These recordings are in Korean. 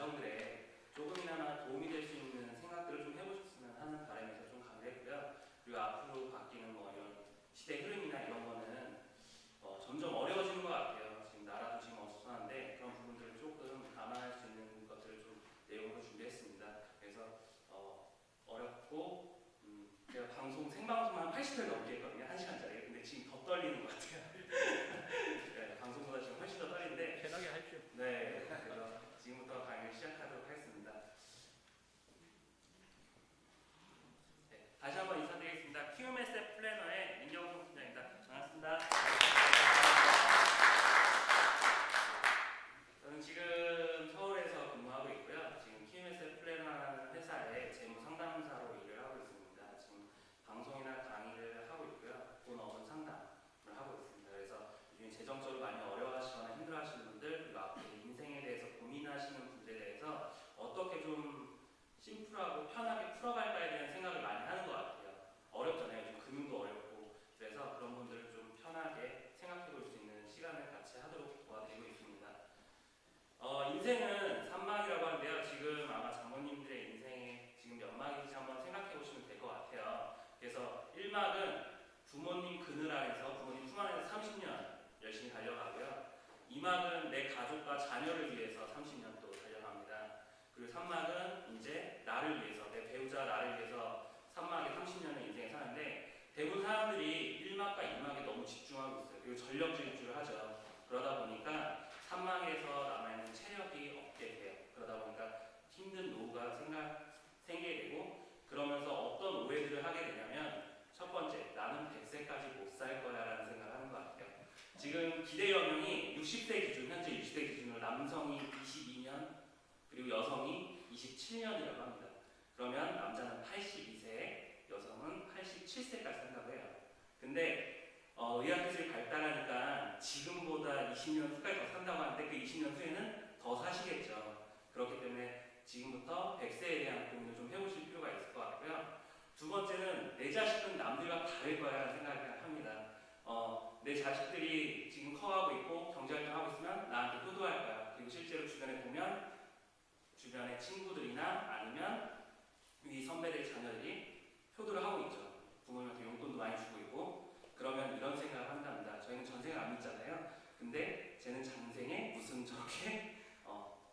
가정들에 조금이나마 도움이 될 수 있는 생각들을 좀 해보셨으면 하는 바람에서 좀 강조했고요. 그리고 앞으로 바뀌는 뭐 이런 시대 흐름이나 이런 거는 점점 어려워지는 것 같아요. 지금 나라도 지금 어수선한데 그런 부분들을 조금 감안할 수 있는 것들을 좀 내용으로 준비했습니다. 그래서 어렵고 제가 생방송 한 80회 넘게 했거든요. 1시간짜리. 근데 지금 더 떨리는 것 같아요. 네, 방송보다 지금 훨씬 더 떨리는데 편하게 하십시오. 네, 그래서 지금부터 강의를 시작하도록 하겠습니다. 네, 다시 한번 인사드리겠습니다. QMSF 플래너의 민경성 팀장입니다. 반갑습니다. 저는 지금 서울에서 근무하고 있고요. 지금 QMSF 플래너라는 회사의 재무 상담사로 일을 하고 있습니다. 지금 방송이나 강의를 하고 있고요. 돈 없은 상담을 하고 있습니다. 그래서 요즘 재정적으로 많이 어려워하시거나 힘들어하시는 분들, 그리고 앞으로 인생에 대해서 고민하시는 분들에 대해서 어떻게 좀 심플하고 편하게 풀어갈까에 대한 생각을 많이 하는 것 같아요. 어렵잖아요. 요즘 금융도 어렵고. 그래서 그런 분들을 좀 편하게 생각해 볼 수 있는 시간을 같이 하도록 도와드리고 있습니다. 인생은 3막이라고 하는데요. 지금 아마 장모님들의 인생에 지금 몇 막인지 한번 생각해 보시면 될 것 같아요. 그래서 1막은 부모님 그늘 아래서 부모님 품 안에서 30년 열심히 달려가고요. 2막은 내 가족과 자녀를 위해서 30년 또 달려갑니다. 그리고 3막은 이제 나를 위해서, 내 배우자 나를 위해서 3막에 30년을 인생에 사는데 대부분 사람들이 1막과 2막에 너무 집중하고 있어요. 그리고 전력 질주를 하죠. 그러다 보니까 3막에서 남아있는 체력이 없게 돼요. 그러다 보니까 힘든 노후가 생기게 되고, 그러면서 어떤 오해들을 하게 되냐면 첫 번째, 나는 100세까지 못 살 거야 라는 생각을 하는 것 같아요. 지금 기대 연령이 60세 기준, 현재 60세 기준으로 남성이 22년, 그리고 여성이 27년이라고 합니다. 그러면 남자는 82세, 여성은 87세까지 산다고 해요. 근데 의학기술이 발달하니까 지금보다 20년 후까지 더 산다고 하는데 그 20년 후에는 더 사시겠죠. 그렇기 때문에 지금부터 100세에 대한 고민을 좀 해보실 필요가 있을 것 같고요. 두 번째는 내 자식은 남들과 다를 거야 라는 생각을 합니다. 내 자식들이 지금 커가고 있고 경제활동하고 있으면 나한테 효도할 거야. 그리고 실제로 주변에 보면 주변의 친구들이나 아니면 위 선배들 자녀들이 효도를 하고 있죠. 부모님한테 용돈도 많이 주고 있고. 그러면 이런 생각을 한답니다. 저희는 전생을 안 믿잖아요. 근데 쟤는 장생에 무슨 저렇게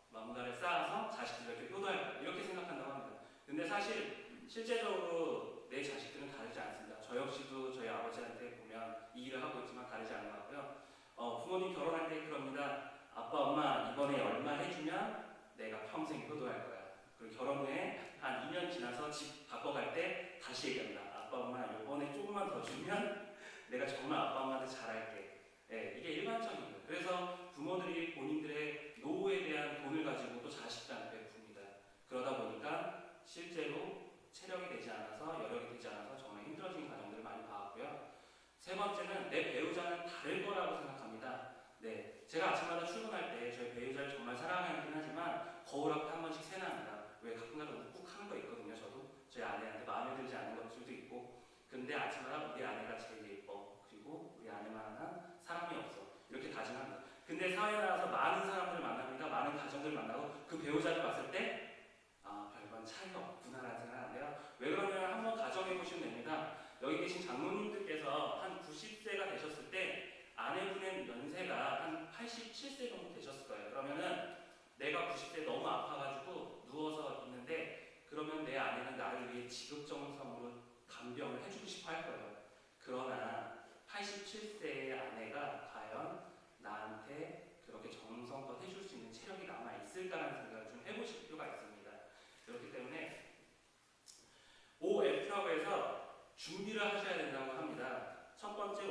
뭔가를 쌓아서 자식들에게 효도할 거야. 이렇게 생각한다고 합니다. 근데 사실 실제적으로 내 자식들은 다르지 않습니다. 저 역시도 저희 아버지한테 보면 이 일을 하고 있지만 다르지 않은 것 같고요. 부모님 결혼할 때 그럽니다. 아빠 엄마 이번에 얼마 해주면 내가 평생 효도할 거야. 그리고 결혼 후에 한 2년 지나서 집 바꿔갈 때 다시 얘기합니다. 아빠 엄마 이번에 조금만 더 주면 내가 정말 아빠 엄마한테 잘할게. 네, 이게 일반적이에요. 그래서 부모들이 본인들의 노후에 대한 돈을 가지고 또 자식들한테 풉니다. 그러다 보니까 실제로 체력이 되지 않아서, 여력이 되지 않아서 정말 힘들어진 가정들을 많이 봐왔고요. 세 번째는 내 배우자는 다를 거라고 생각합니다. 네, 제가 아침마다 출근할 때 저희 배우자를 정말 사랑하긴 하지만 거울 앞에 한 번씩 세납니다. 왜 가끔가다 욱욱하는 거 있거든요. 저도 저희 아내한테 마음에 들지 않는 것들도 있고. 근데 아침마다 우리 아내가 제일 예뻐. 그리고 우리 아내만한 사람이 없어. 이렇게 다짐합니다. 근데 사회에 나가서 많은 사람들을 만납니다. 많은 가정들을 만나고 그 배우자를 봤을 때 별반 차이가 없구나라는 생각을 하는데요. 왜 그러냐면 한번 가정해 보시면 됩니다. 여기 계신 장모님들께서 한 90세가 되셨을 때 아내분의 연세가 한 87세 정도 되셨을 거예요. 그러면은 내가 90세 너무 아파가지고 누워서 있는데 그러면 내 아내는 나를 위해 지극정성으로 간병을 해주고 싶어 할 거예요. 그러나 87세의 아내가 과연 나한테 그렇게 정성껏 해줄 수 있는 체력이 남아있을까라는 생각을 좀 해보실 필요가 있습니다. 그렇기 때문에 OF라고 해서 준비를 하셔야 된다고 합니다. 첫 번째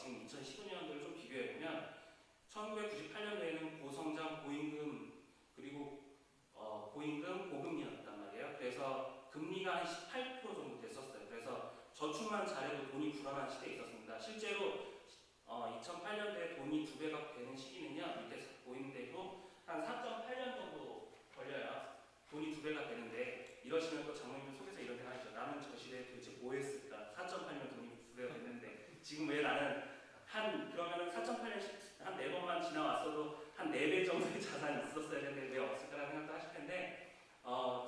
지금 2015년도를 좀 비교해보면 1998년도에는 고성장, 고임금, 그리고 고임금, 고금리였단 말이에요. 그래서 금리가 한 18% 정도 됐었어요. 그래서 저축만 잘해도 돈이 불어난 시대에 있었습니다. 실제로 2008년도에 돈이 2배가 되는 시기는요. 밑에 보이는 대로 한 4.8년 정도 걸려요. 돈이 2배가 되는데 이러시면 또 장모님 속에서 이런 생각 하시죠. 나는 저 시대에 도대체 뭐 했을까? 4.8년 돈이 2배가 됐는데 지금 왜 나는 그러면은 4.8년 한 4번만 지나왔어도 한 4배 정도의 자산이 있었어야 되는데 왜 없을까라는 생각도 하실 텐데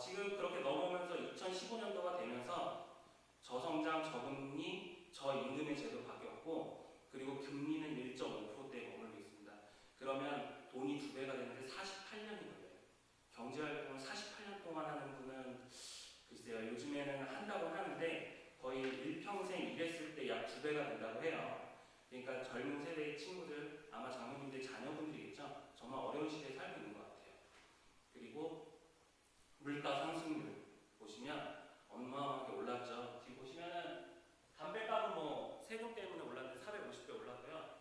지금 그렇게 넘어오면서 2015년도가 되면서 저성장, 저금리, 저임금의 제도로 바뀌었고 그리고 금리는 1.5%대에 머물고 있습니다. 그러면 돈이 2배가 되는데 48년이 걸려요. 경제활동을 48년 동안 하는 분은 글쎄요. 요즘에는 한다고 하는데 거의 일평생 일했을 때 약 2배가 된다고 해요. 그러니까 젊은 세대의 친구들, 아마 장모님들 자녀분들이겠죠. 정말 어려운 시대에 살고 있는 것 같아요. 그리고 물가 상승률 보시면 어마어마하게 올랐죠. 지금 보시면은 담배값은 뭐 세금 때문에 올랐는데 450배 올랐고요.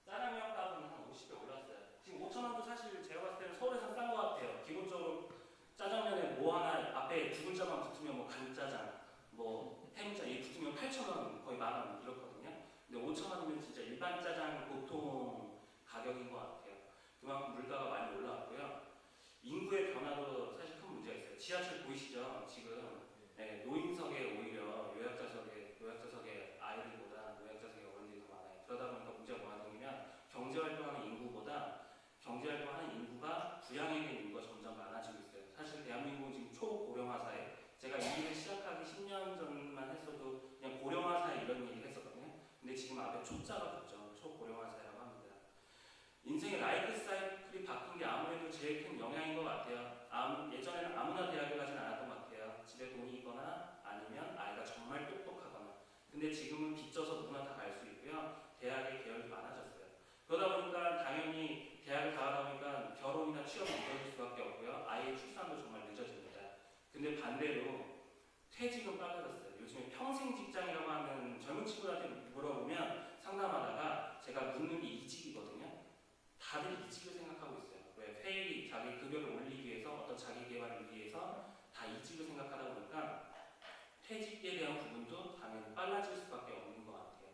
짜장면 값은 한 50배 올랐어요. 지금 5,000원도 사실 제가 봤을 때는 서울에서 싼 것 같아요. 기본적으로 짜장면에 뭐 하나 앞에 두 글자만 붙으면 뭐 간짜장, 뭐 해물짜 이 붙으면 8,000원 거의 10,000원 이렇거든요. 근데 5,000원이면 진짜 일반 짜장 보통 가격인 것 같아요. 그만큼 물가가 많이 올라왔고요. 인구의 변화도 사실 큰 문제가 있어요. 지하철 보이시죠? 지금 노인석에 오히려 요약자석에 아이들보다 노약자석에 어른들이 더 많아요. 그러다 보니까 문제가 뭐가 생기면 경제활동하는 인구가 부양에 대한 인구가 점점 많아지고 있어요. 사실 대한민국은 지금 초고령화 사회, 제가 이 일을 시작하기 10년 전만 했어도 그냥 고령화 사회 이런 얘기를 했었거든요. 근데 지금 앞에 초자가 붙죠. 초고령화 사회라고 합니다. 인생의 라이프 사이클이 바뀐 게 아무래도 제일 큰 영향인 것 같아요. 예전에는 아무나 대학에 가진 않았던 것 같아요. 집에 돈이 있거나 아니면 아이가 정말 똑똑하거나. 근데 지금은 빚져서 누구나 다 갈 수 있고요. 대학의 계열이 많아졌어요. 그러다 보니까 당연히 대학을 다 하다 보니까 결혼이나 취업이 늦어질 수밖에 없고요. 아이의 출산도 정말 늦어집니다. 근데 반대로 퇴직은 빨라졌어요. 요즘에 평생 직장이라고 하는 젊은 친구들한테 물어보면 상담하다가 제가 묻는 게 이직이거든요. 다들 이직을 생각하고 있어요. 왜? 회의, 자기 급여를 올리기 위해서 어떤 자기 개발을 위해서 다 이직을 생각하다 보니까 퇴직에 대한 부분도 당연히 빨라질 수밖에 없는 것 같아요.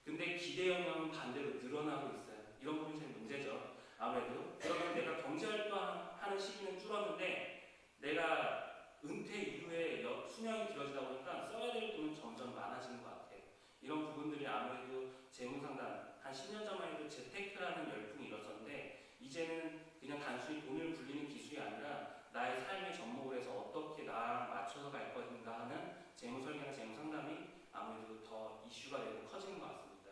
근데 기대 영역은 반대로 늘어나고 있어요. 이런 부분이 제일 문제죠. 아무래도 그러면 내가 경제활동하는 시기는 줄었는데 내가 은퇴 이후에 수명이 길어지다 보니까 써야 될 돈은 점점 많아지는 것 같아요. 이런 부분들이 아무래도 재무상담 한 10년 전만 해도 재테크라는 열풍이 일었었는데 이제는 그냥 단순히 돈을 굴리는 기술이 아니라 나의 삶의 접목을 해서 어떻게 나랑 맞춰서 갈 것인가 하는 재무설계나 재무상담이 아무래도 더 이슈가 되고 커지는 것 같습니다.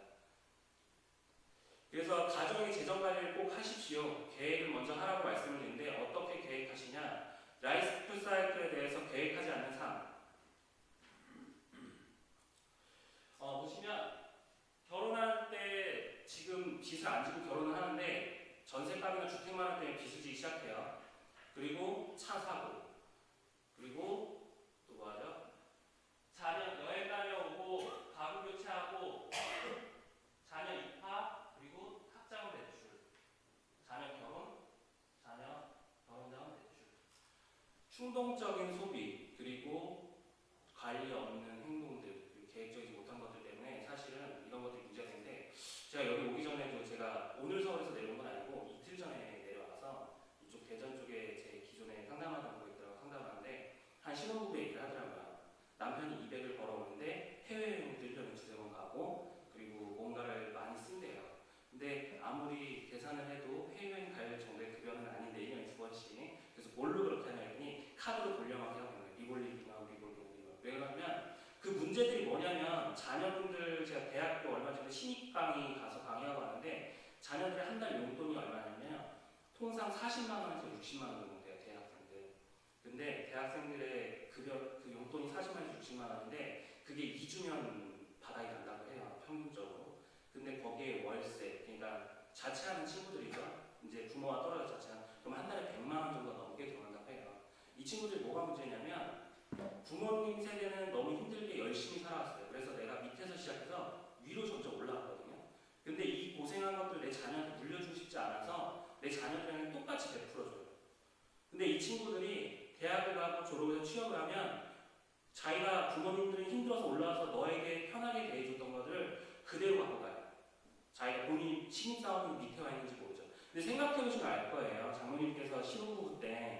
그래서 가정의 재정관리를 꼭 하십시오. 계획을 먼저 하라고 말씀을 드리는데 어떻게 계획하시냐. 라이프 사이클에 대해서 계획하지 않는 삶. 보시면 결혼할 때 지금 빚을 안 지고 결혼을 하는데 전세값이나 주택마련 때문에 빚을 지기 시작해요. 그리고 차 사고, 그리고 또 뭐하죠? 자녀 여행 다녀오고 가구 교체하고 자녀 입학, 그리고 학자금 대출, 자녀 결혼자금 대출, 충동적인 소비, 그리고 관리 없는 행동들, 계획적이지 못한 것들 때문에 사실은 이런 것들이 문제가 되는데 제가 여기 오기 전에도 제가 오늘 서울에서 내려온 건 아니고 이틀 전에 내려와서 이쪽 대전 쪽에 제 기존에 상담하던 분들하고 상담하는데 한 신혼부부 얘기를 하더라고요. 남편이 200을 벌어오는데 해외여행도 1년에 2-3번 가고 그리고 뭔가를 많이 쓴대요. 근데 아무리 계산을 해도 해외여행 갈 정도의 급여는 아닌데 1년에 2번씩 그래서 뭘로 그렇게 하냐 했더니 카드로 돌려막기 하고 있는 거예요. 리볼링이나 왜 그러냐면 그 문제들이 뭐냐면 자녀분들 제가 대학교 얼마 전에 신입 강의 가서 강의하고 왔는데 자녀들의 한 달 용돈이 얼마냐면 통상 40만 원에서 60만 원 정도 돼요. 대학생들. 근데 대학생들의 급여 그 용돈이 40만 원에서 60만 원인데 그게 2주면 바닥이 난다고 해요. 평균적으로. 근데 거기에 월세 그러니까 자취하는 친구들이죠. 이제 부모와 떨어져 자취하는 그럼 한 달에 100만 원 정도 넘게 들어간다고 해요. 이 친구들이 뭐가 문제냐면 부모님 세대는 너무 힘들게 열심히 살아왔어요. 그래서 내가 밑에서 시작해서 위로 점점 올라왔거든요. 자녀한테 물려주고 싶지 않아서 내 자녀들에게 똑같이 베풀어줘요. 근데 이 친구들이 대학을 가고 졸업해서 취업을 하면 자기가 부모님들이 힘들어서 올라와서 너에게 편하게 대해줬던 것을 그대로 갖고 가요. 자기가 본인이 신입사원이 밑에 와 있는지 모르죠. 근데 생각해보시면 알 거예요. 장모님께서 신혼부부 때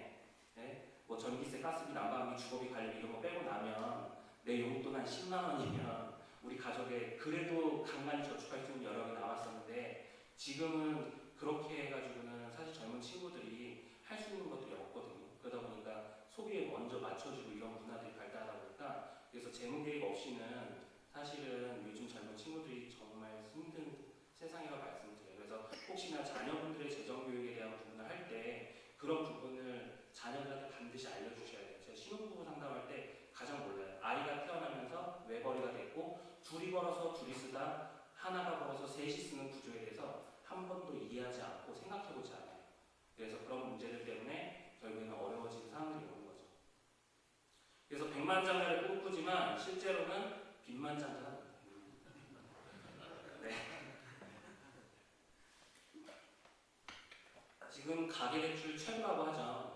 뭐 전기세, 가스비, 난방비, 주거비, 관리비 이런 거 빼고 나면 내 용돈 한 10만 원이면 우리 가족에 그래도 간간히 저축할 수 있는 여력이 나왔었는데 지금은 그렇게 해가지고는 사실 젊은 친구들이 할 수 있는 것들이 없거든요. 그러다 보니까 소비에 먼저 맞춰주고 이런 문화들이 발달하다 보니까 그래서 재무 계획 없이는 사실은 요즘 젊은 친구들이 정말 힘든 세상이라고 말씀을 드려요. 그래서 혹시나 자녀분들의 재정 교육에 대한 부분을 할 때 그런 부분을 자녀들한테 반드시 알려주셔야 돼요. 제가 신혼부부 상담할 때 가장 몰라요. 아이가 태어나면서 외벌이가 됐고 둘이 벌어서 둘이 쓰다 하나가 벌어서 셋이 쓰는 구조에 대해서 한 번도 이해하지 않고 생각해보지 않아요. 그래서 그런 문제들 때문에 결국에는 어려워지는 상황들이 오는 거죠. 그래서 백만장자를 꿈꾸지만 실제로는 빚만장자가 됩니다. 네. 지금 가계대출 최고라고 하죠.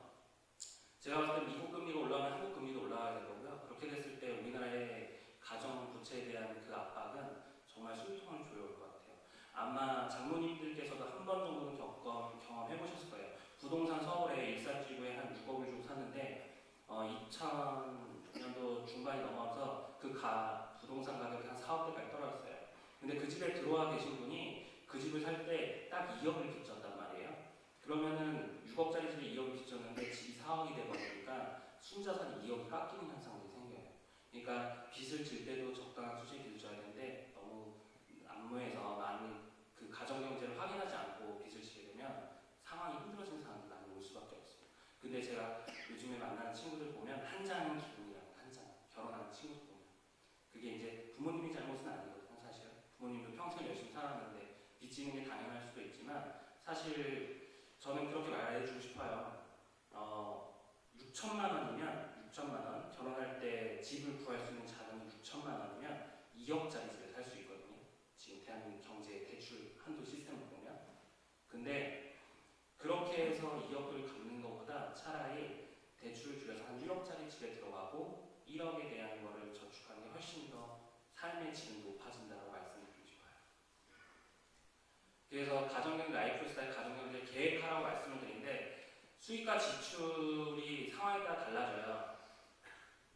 제가 봤을 때 미국 금리가 올라가면 한국 금리도 올라가야 될 거고요. 그렇게 됐을 때 우리나라의 가정 부채에 대한 그 압박은 정말 숨통을 조여올 것 같아요. 아마 장모님들께서도 한 번 정도는 경험해 보셨을 거예요. 부동산 서울에 일사지구에 한 6억을 주고 샀는데 2000년도 중반이 넘어서 그 부동산 가격이 한 4억대까지 떨어졌어요. 근데 그 집에 들어와 계신 분이 그 집을 살 때 딱 2억을 빚졌단 말이에요. 그러면은 6억짜리 집에 2억을 빚졌는데 집이 4억이 되버리니까 순자산이 2억이 깎이는 현상들이 생겨요. 그러니까 빚을 질 때도 적당한 수준의 빚을 져야 되는데 너무 안무해서 많은 그 가정경제를 확인하지 않고 빚을 지게 되면 상황이 힘들어지는 상황이 많이 올 수밖에 없어요. 근데 제가 요즘에 만나는 친구들 보면 한 장은 기분이라고 한 장. 결혼하는 친구들 보면 그게 이제 부모님의 잘못은 아니거든요. 사실 부모님도 평생 열심히 살았는데 빚지는 게 당연할 수도 있지만 사실 저는 그렇게 말해주고 싶어요. 6천만 원이면 6천만 원 결혼할 때 집을 구할 수 있는 자금이 6천만 원이면 2억짜리 집에 살 수 있거든요. 지금 대한민국 경제 대출 한도 시스템을 보면. 근데 그렇게 해서 2억을 갚는 것보다 차라리 대출을 줄여서 한 1억짜리 집에 들어가고 1억에 대한 거를 저축하는 게 훨씬 더 삶의 질이 높아진다고 말씀드리고 싶어요. 그래서 가정경제 라이프 스타일 가정경제 계획하라고 말씀을 드리는데 수익과 지출이 상황에 따라 달라져요.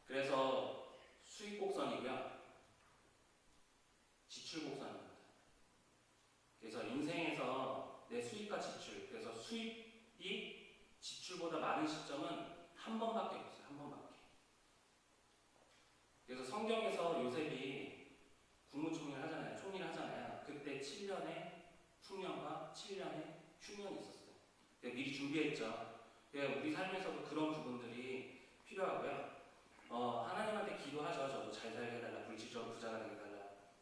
그래서 수익 곡선이고요. 지출 곡선입니다. 그래서 인생에서 내 수익과 지출, 그래서 수익이 지출보다 많은 시점은 한 번밖에 없어요. 한 번밖에. 그래서 성경에서 요셉이 국무총리를 하잖아요. 총리를 하잖아요. 그때 7년의 풍년과 7년의 흉년이 있었어요. 미리 준비했죠. 우리 삶에서도 그런 부분들이 필요하고요. 하나님한테 기도하죠. 저도 잘 살게 해달라. 물질적으로 부자가 되게 해달라.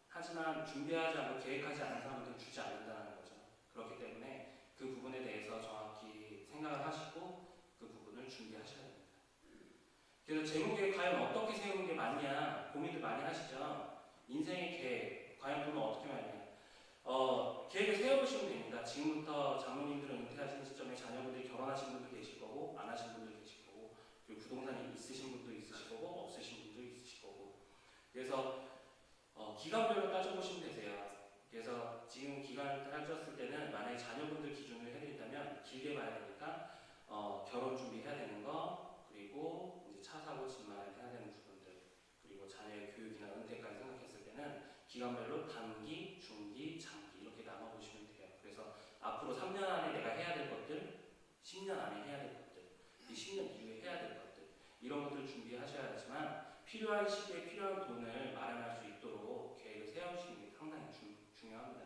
하지만 준비하지 않고 계획하지 않은 사람한테 주지 않는다는 거죠. 그렇기 때문에 그 부분에 대해서 정확히 생각을 하시고 그 부분을 준비하셔야 됩니다. 그래서 재무계획 과연 어떻게 세우는 게 맞냐 고민들 많이 하시죠. 인생의 계획 과연 그러면 어떻게 맞냐. 계획을 세워보시면 됩니다. 지금부터 장모님들은 은퇴하시는 시점에 자녀분들이 결혼하신 분도 계실 거고 안 하신 분도 계실 거고 그리고 부동산이 있으신 분도 있으실 거고 없으신 분도 있으실 거고 그래서 기간별로 따져보시면 되세요. 그래서 지금 기간을 따졌을 때는 만약에 자녀분들 기준으로 해드린다면 길게 봐야 되니까 결혼 준비해야 되는 거 그리고 이제 차 사고 집 마련해야 되는 부분들 그리고 자녀의 교육이나 은퇴까지 생각했을 때는 기간별로 단기, 중기, 장기 이렇게 나눠보시면 돼요. 그래서 앞으로 3년 안에 내가 해야 될 것들, 10년 안에 해야 될 것들, 이 10년 이후에 해야 될 것들 이런 것들을 준비하셔야 하지만 필요한 시기에 필요한 돈을 마련할 수 있도록 계획을 세우시는 게 상당히 중요합니다.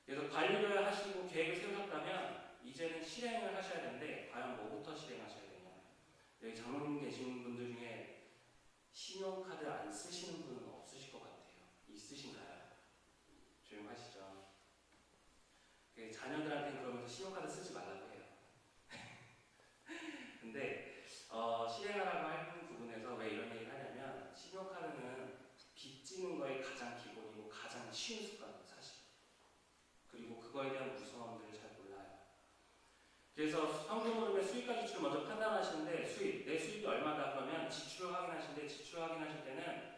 그래서 관리를 하시고 계획을 세우셨다면 이제는 실행을 하셔야 되는데 과연 뭐부터 실행하셔야 되냐. 여기 장모님 계신 분들 중에 신용카드 안 쓰시는 분은 없으실 것 같아요. 있으신가요? 조용하시죠? 자녀들한테는 그러면서 신용카드 쓰지 말라고 해요. 근데 실행하라고 하는 부분에서 왜 이런 얘기를 하냐면 신용카드는 빚지는 거에 가장 기본이고 가장 쉬운 습관이에요. 사실. 그리고 그거에 대한 그래서 현금 흐름의 수익과 지출을 먼저 판단하시는데 내 수익이 얼마다 그러면 지출을 확인하시는데 지출 확인하실 때는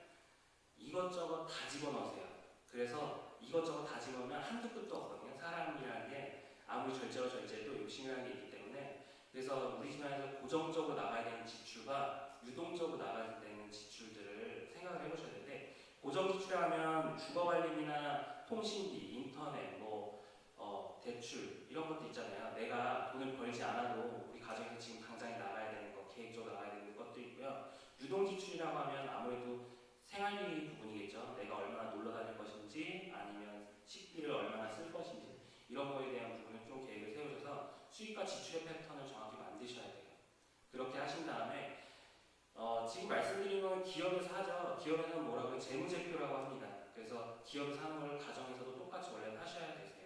이것저것 다 집어넣으세요. 그래서 이것저것 다 집어넣으면 한두 끝도 없거든요. 사람이라는 게 아무리 절제도 욕심이라는 게 있기 때문에 그래서 우리 집안에서 고정적으로 나가야 되는 지출과 유동적으로 나가야 되는 지출들을 생각을 해보셔야 되는데 고정 지출하면 주거관리비나 통신비, 인터넷, 대출 이런 것도 있잖아요. 내가 돈을 벌지 않아도 우리 가정에서 지금 당장에 나가야 되는 것, 계획적으로 나가야 되는 것도 있고요. 유동 지출이라고 하면 아무래도 생활비 부분이겠죠. 내가 얼마나 놀러 다닐 것인지 아니면 식비를 얼마나 쓸 것인지 이런 거에 대한 부분을 좀 계획을 세우셔서 수익과 지출의 패턴을 정확히 만드셔야 돼요. 그렇게 하신 다음에 지금 말씀드린 건 기업에서 하죠. 기업에서는 뭐라고 해요? 재무제표라고 합니다. 그래서 기업에서 하는 걸 가정에서도 똑같이 원래 하셔야 되세요.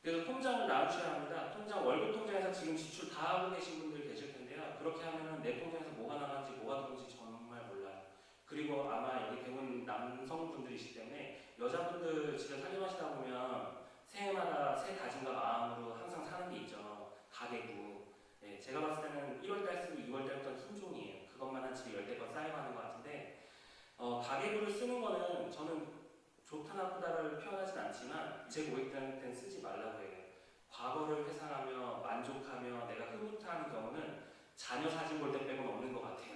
그래서 통장을 나누셔야 합니다. 월급 통장에서 지금 지출 다 하고 계신 분들 계실 텐데요. 그렇게 하면은 내 통장에서 뭐가 나가는지 뭐가 들어오는지 정말 몰라요. 그리고 아마 여기 대부분 남성분들이시기 때문에 여자분들 집에 살림하시다 보면 새해마다 새 다짐과 마음으로 항상 사는 게 있죠. 가계부. 네, 제가 봤을 때는 1월달 쓰고 2월달부터 흰종이에요. 그것만 한 집에 10대건 쌓이고 하는 것 같은데 가계부를 쓰는 거는 저는 좋다 나쁘다를 표현하진 않지만 제 고객들한테는 쓰지 말라고 해요. 과거를 회상하며 만족하며 내가 흐뭇해하는 경우는 자녀 사진 볼 때 빼고는 없는 것 같아요.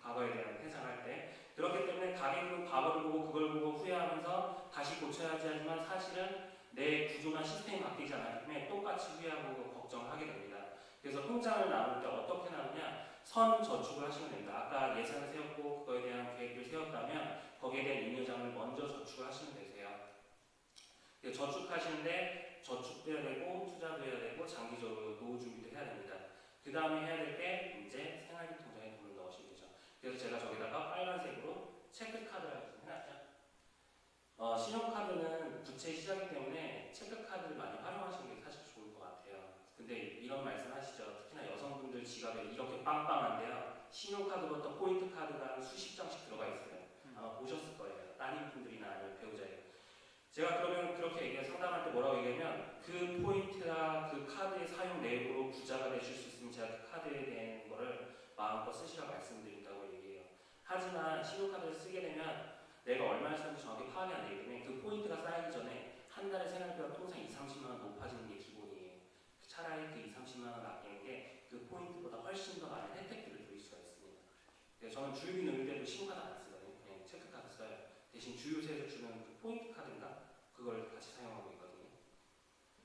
과거에 대한 회상할 때. 그렇기 때문에 가계부는 과거를 보고 그걸 보고 후회하면서 다시 고쳐야지 하지만 사실은 내 구조나 시스템이 바뀌지 않았기 때문에 똑같이 후회하고 걱정하게 됩니다. 그래서 통장을 나눌 때 어떻게 나누냐? 선 저축을 하시면 됩니다. 아까 예산을 세웠고 그거에 대한 계획을 세웠다면 거기에 대한 잉여장을 먼저 저축을 하시면 되세요. 저축하시는데 저축도 해야 되고 투자도 해야 되고 장기적으로 노후 준비도 해야 됩니다. 그 다음에 해야 될 게 이제 생활비 통장에 돈을 넣으시면 되죠. 그래서 제가 저기다가 빨간색으로 체크카드라고 해놨죠. 신용카드는 부채 시작이기 때문에 체크카드를 많이 활용하시는 게 사실 좋을 것 같아요. 근데 이런 말씀 하시죠. 특히나 여성분들 지갑에 이렇게 빵빵한데요. 신용카드부터 포인트카드가 수십 장씩 들어가 있어요. 아마 보셨을 거예요. 따님분들이나 아니면 배우자예요. 제가 그러면 그렇게 상담할 때 뭐라고 얘기하면 그 포인트나 그 카드의 사용 내역으로 부자가 되실 수 있으면 제가 그 카드에 대한 거를 마음껏 쓰시라고 말씀드린다고 얘기해요. 하지만 신용카드를 쓰게 되면 내가 얼마를 쓰는지 정확히 파악이 안 되기 때문에 그 포인트가 쌓이기 전에 한 달에 생활비가 통상 2, 30만 원 높아지는 게 기본이에요. 차라리 그 2, 30만 원 아끼는 게 그 포인트보다 훨씬 더 많은 혜택들을 누릴 수가 있습니다. 그래서 저는 주유비 넣을 때도 신용카드 안 쓰거든요. 그냥 체크카드 써요. 대신 주유소에서 주는 그 포인트 카드인가? 그걸 같이 사용하고 있거든요.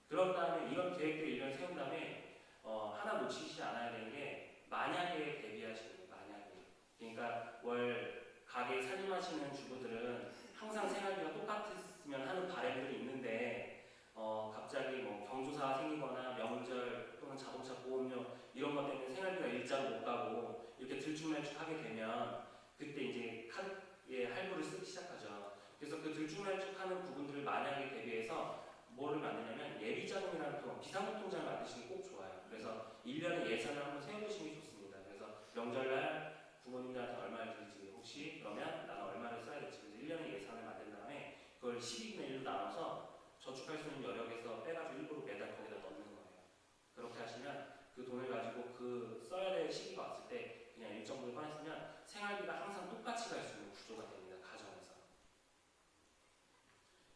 그런 다음에 이런 계획들 1년 세운 다음에 하나 놓치지 않아야 되는 게 만약에 대비하시는 거예요. 만약에. 그러니까 월 가게에 살림하시는 주부들은 항상 생활비가 똑같으면 하는 바람들이 있는데 갑자기 경조사가 생기거나 명절 또는 자동차 보험료 이런 것 때문에 생활비가 일자로 못 가고 이렇게 들쭉날쭉하게 되면 그때 이제 카드에 할부를 쓰기 시작하죠. 그래서 그 들쭉날쭉하는 부분들을 만약에 대비해서 뭐를 만드냐면 예비자금이라는 또 비상금통장을 만드시는 게 꼭 좋아요. 그래서 1년에 예산을 한번 세워보시는 게 좋습니다. 그래서 명절날 부모님들한테 얼마를 드릴지 혹시 그러면 나는 얼마를 써야 될지 그래서 1년에 예산을 만든 다음에 그걸 12분의 1로 나눠서 저축할 수 있는 여력에서 빼가지고 일부러 매달 거기다 넣는 거예요. 그렇게 하시면 그 돈을 가지고 그 써야 될 시기가 왔을 때 그냥 일정 부분 꺼냈으면 생활비가 항상 똑같이 갈 수 있는 구조가 됩니다. 가정에서.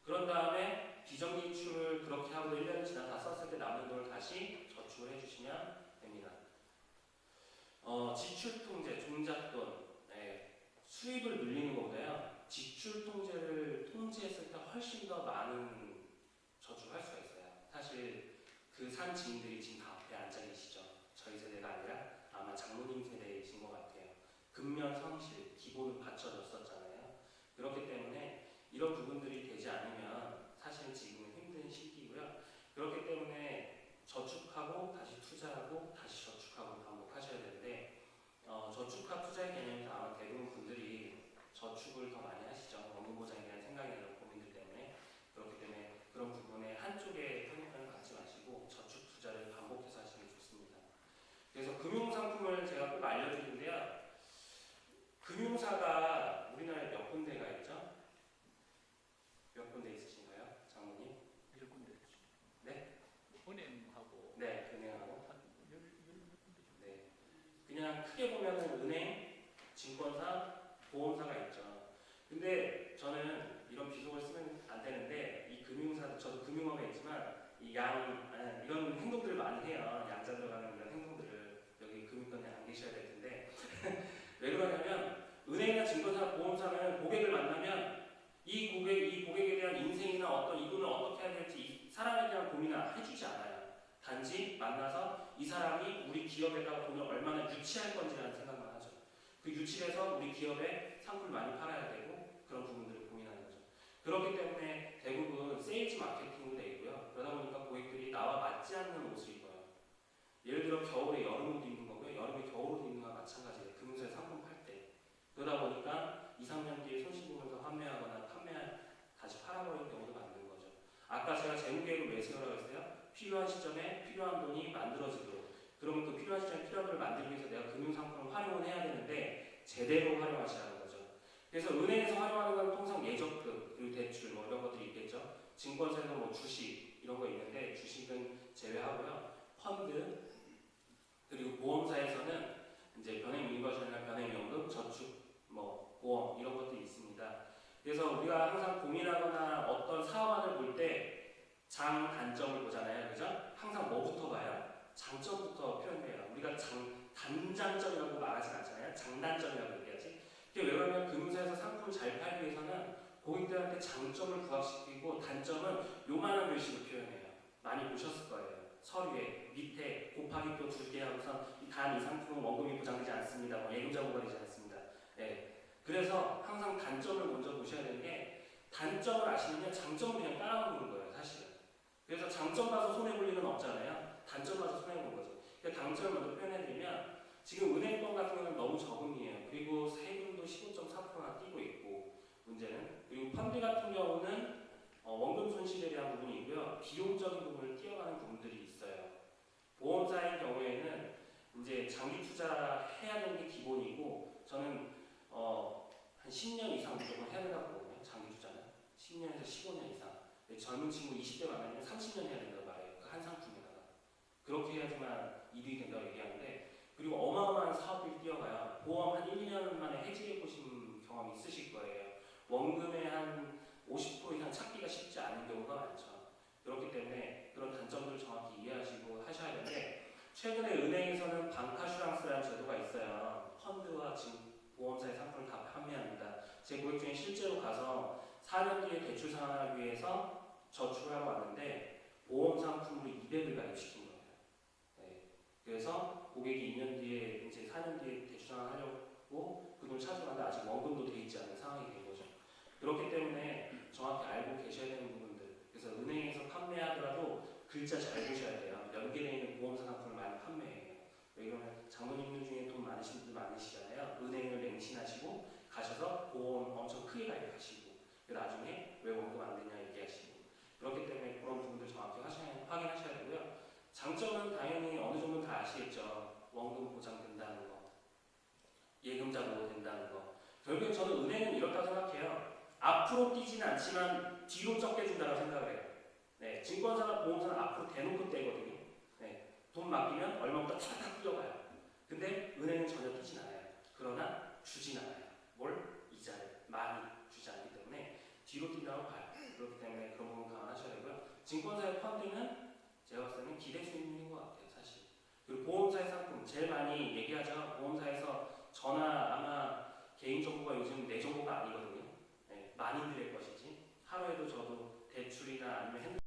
그런 다음에 비정기출을 그렇게 하고 1년이 지나 다 썼을 때 남는 돈을 다시 저축을 해주시면 됩니다. 지출통제, 종잣돈, 수입을 늘리는 것보다요. 지출통제를 통제했을 때 훨씬 더 많은 저축할 수가 있어요. 사실 그 산 지인들이 지금 다 앞에 앉아 계시죠. 저희 세대가 아니라 아마 장모님 세대이신 것 같아요. 근면 성실, 기본은 받쳐졌었잖아요. 그렇기 때문에 이런 부분들이 되지 않으면 사실 지금은 힘든 시기고요. 그렇기 때문에 저축하고 다시 투자하고 다시 저축하고 반복하셔야 되는데 저축과 투자의 개념에서 아마 대부분 분들이 저축을 더 많이 하시죠. 업무보장에 대한 생각이나 이런 고민들 때문에. 그렇기 때문에 그런 부분에 한쪽에 편협함을 갖지 마시고 저축 투자를 반복해서 하시는 게 좋습니다. 그래서 금융상품을 제가 꼭 알려드리는데요. 금융사가 우리나라에 몇 군데가 있죠? 몇 군데 있어요? 이 고객에 대한 인생이나 어떤 이분을 어떻게 해야 될지 이 사람에 대한 고민을 해주지 않아요. 단지 만나서 이 사람이 우리 기업에다가 돈을 얼마나 유치할 건지라는 생각만 하죠. 그 유치해서 우리 기업에 상품을 많이 팔아야 되고 그런 부분들을 고민하는 거죠. 그렇기 때문에 대부분 세일즈 마케팅으로 돼 있고요. 그러다 보니까 고객들이 나와 맞지 않는 옷을 입어요. 예를 들어 겨울에 여름 옷 입는 거고요. 여름에 겨울 옷 입는 거와 마찬가지예요. 금융사에 상품 팔 때. 그러다 보니까 2, 3년 뒤에 손실 보면서 판매하거나 다시 팔아버리는 경우도 많은 거죠. 아까 제가 재무계획을 왜 세우라고 했어요? 필요한 시점에 필요한 돈이 만들어지도록. 그러면 그 필요한 시점에 필요한 돈을 만들기 위해서 내가 금융상품을 활용을 해야 되는데 제대로 활용하시라는 거죠. 그래서 은행에서 활용하는 건 통상 예적금, 그리고 대출 뭐 이런 것들이 있겠죠. 증권사에서 뭐 주식 이런 거 있는데 주식은 제외하고요. 펀드, 그리고 보험사에서는 이제 변액인버션이나 변액연금, 저축, 뭐 보험 이런 것들이 있습니다. 그래서 우리가 항상 고민하거나 어떤 사업안을 볼 때 장단점을 보잖아요. 그죠? 항상 뭐부터 봐요? 장점부터 표현해요. 우리가 단장점이라고 말하지 않잖아요. 장단점이라고 얘기하지. 그게 왜 그러면 금융사에서 상품을 잘 팔기 위해서는 고객들한테 장점을 부각시키고 단점은 요만한 글씨로 표현해요. 많이 보셨을 거예요. 서류에 밑에 곱하기 또 2개 하고서 단 이 상품은 원금이 보장되지 않습니다. 뭐 예금자 부과되지 않습니다. 네. 그래서 항상 단점을 먼저 보셔야 되는 게 단점을 아시면 장점을 그냥 따라오는 거예요. 사실은. 그래서 장점 봐서 손해볼 일은 없잖아요. 단점 봐서 손해보는 거죠. 그러니까 단점을 먼저 표현해드리면 지금 은행권 같은 경우는 너무 저금이에요. 그리고 세금도 15.4%나 띄고 있고 문제는. 그리고 펀드 같은 경우는 원금 손실에 대한 부분이 있고요. 비용적인 부분을 뛰어가는 부분들이 있어요. 보험사의 경우에는 이제 장기 투자해야 되는 게 기본이고 저는 한 10년 이상 무조건 해야 된다고 보거든요. 장기 투자는 10년에서 15년 이상. 젊은 친구 20대 만나면 30년 해야 된다고 말해요. 그 한 상품에다가 그렇게 해야지만 이득이 된다고 얘기하는데 그리고 어마어마한 사업들이 뛰어가요. 보험 한 1, 2년 만에 해지해 보신 경험이 있으실 거예요. 원금의 한 50% 이상 찾기가 쉽지 않은 경우가 많죠. 그렇기 때문에 그런 단점들을 정확히 이해하시고 하셔야 되는데 최근에 은행에서는 방카슈랑스라는 제도가 있어요. 펀드와 지금 보험사의 상품을 다 판매합니다. 제 고객 중에 실제로 가서 4년 뒤에 대출 상환을 위해서 저축을 하러 왔는데 보험 상품으로 200을 가입시킨 거예요. 네. 그래서 고객이 2년 뒤에 이제 4년 뒤에 대출 상환하려고 그 돈 찾아갔는데 아직 원금도 돼 있지 않은 상황이 된 거죠. 그렇기 때문에 정확히 알고 계셔야 되는 부분들. 그래서 은행에서 판매하더라도 글자 잘 보셔야 돼요. 연계되어 있는 보험사 상품을 많이 판매해요. 왜 그러면 장모님들 중에 돈 많으신 분들 많으시잖아요. 은행을 맹신하시고 가셔서 보험 엄청 크게 가입하시고 나중에 왜 원금 안 되냐 얘기하시고 그렇기 때문에 그런 부분들 정확히 확인하셔야 되고요. 장점은 당연히 어느 정도 다 아시겠죠. 원금 보장된다는 거, 예금자 보호된다는 거. 결국엔 저는 은행은 이렇다고 생각해요. 앞으로 뛰지는 않지만 뒤로 적게 준다고 생각을 해요. 네, 증권사나 보험사는 앞으로 대놓고 떼거든요. 네, 돈 맡기면 얼마부터 탁탁 뛰어가요. 근데 은행은 전혀 뛰진 않아요. 그러나 주진 않아요. 뭘? 이자를 많이 주지 않기 때문에 뒤로 뛴다고 봐요. 그렇기 때문에 그런 부분 감안하셔야 되고요. 증권사의 펀드는 제가 봤을 때는 기대 수익률인 것 같아요. 사실. 그리고 보험사의 상품 제일 많이 얘기하죠. 보험사에서 전화 아마 개인정보가 요즘 내 정보가 아니거든요. 네, 많이들의 것이지. 하루에도 저도 대출이나